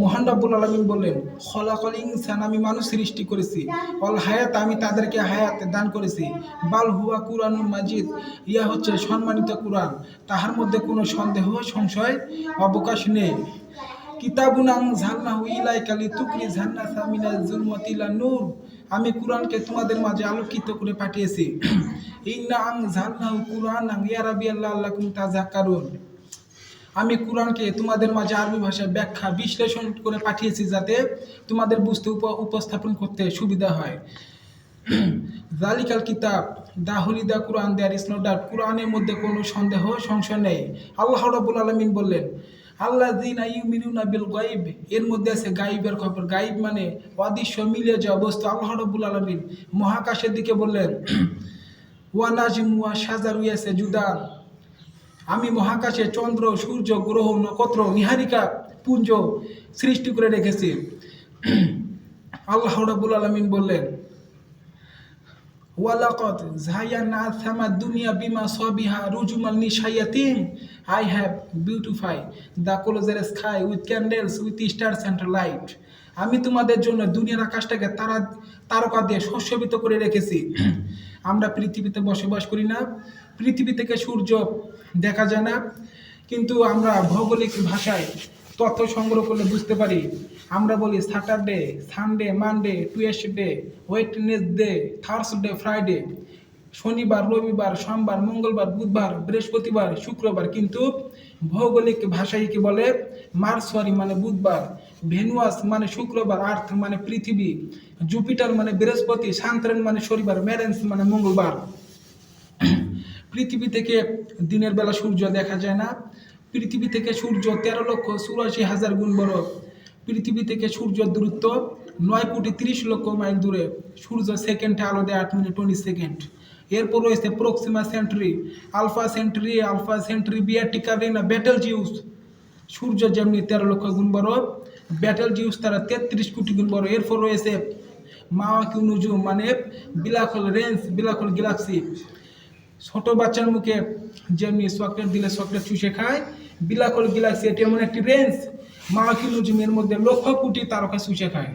মহান রব্বুল আলামিন বললেন, খলাকল ইনসান, আমি মানুষ সৃষ্টি করেছি, অল হায়াত, আমি তাদেরকে হায়াত দান করেছি, বাল হুয়া কুরআনুল মাজিদ, ইয়া হচ্ছে সম্মানিত কুরআন, তাহার মধ্যে কোনো সন্দেহ সংশয় অবকাশ নেই। কিতাবুন আনজালনাহু ইলাইকা লিতুখরিজান নাসা মিনাজ যুলমাতি ইলান নূর, আমি কুরআনকে তোমাদের মাঝে আলোকিত করে পাঠিয়েছি। ইন্না আনজালনাহু কুরআনান আরাবিয়ান লাআল্লাকুম তাযাক্কারুন, আমি কুরআনকে তোমাদের মাঝে আরবি ভাষায় ব্যাখ্যা বিশ্লেষণ করে পাঠিয়েছি যাতে তোমাদের বুঝতে উপস্থাপন করতে সুবিধা হয়। জালিকাল কিতাব, দা হোলি দা কুরআন, দেয়ার ইজ নো ডাউট, কুরআনের মধ্যে কোনো সন্দেহ সংশয় নেই। আল্লাহ রাব্বুল আলামিন বললেন, আল্লাযীনা ইউমিনুনা বিল গায়ব, এর মধ্যে আছে গায়বের খবর। গায়ব মানে অদৃশ্য মিলিয়ে যাওয়া বস্তু। আল্লাহ রাব্বুল আলামিন মহাকাশের দিকে বললেন, ওয়া নাজমু ওয়া শাজারু ইয়াসজুদান, আমি মহাকাশে চন্দ্র, সূর্য, গ্রহ, নক্ষত্র, নিহারিকা পুঞ্জ সৃষ্টি করে রেখেছি। আল্লাহ রাব্বুল আলামিন বললেন, ওয়ালাকাদ যায়্যানা সামাদ দুনিয়া বিমা সাবিহা রুজুমান লিশায়াতিন, I have beautify the closer sky with candles with stars and light, আমি তোমাদের জন্য দুনিয়ার আকাশটাকে তারকা দিয়ে শস্যবিত করে রেখেছি। আমরা পৃথিবীতে বসবাস করি না, পৃথিবী থেকে সূর্য দেখা যায় না, কিন্তু আমরা ভৌগোলিক ভাষায় তথ্য সংগ্রহ করলে বুঝতে পারি। আমরা বলি Saturday, Sunday, Monday, Tuesday, Wednesday, Thursday, Friday, শনিবার, রবিবার, সোমবার, মঙ্গলবার, বুধবার, বৃহস্পতিবার, শুক্রবার, কিন্তু ভৌগোলিক ভাষায় কি বলে মার্সওয়ারি মানে বুধবার, ভেনুয়াস মানে শুক্রবার, আর্থ মানে পৃথিবী, জুপিটার মানে বৃহস্পতি, সান্ত্রেন মানে শনিবার, মেরেন্স মানে মঙ্গলবার। পৃথিবী থেকে দিনের বেলা সূর্য দেখা যায় না, পৃথিবী থেকে সূর্য 13,84,000 গুণ বড়, পৃথিবী থেকে সূর্যের দূরত্ব 9,30,00,000 মাইল দূরে, সূর্য সেকেন্ডে আলো দেয় 8 মিনিট 20 সেকেন্ড। এরপর রয়েছে প্রক্সিমা সেন্টারি, আলফা সেন্টারি, বিয়াটিকা রেনা, ব্যাটেল জিউস, সূর্য যেমনি 13,00,000 গুণ বড়, ব্যাটেল জিউস তারা 33 কোটি গুণ বড়। এরপর রয়েছে মাওয়াকিউ নুজুম মানে black hole range, black hole Galaxy, ছোট বাচ্চার মুখে যেমনি চকলেট দিলে চকলেট চুষে খায়, ব্ল্যাক হোল গ্যালাক্সি এটি এমন একটি রেঞ্জ, মাওয়াকিউ নুজুমের মধ্যে লক্ষ কোটি তারকা চুষে খায়।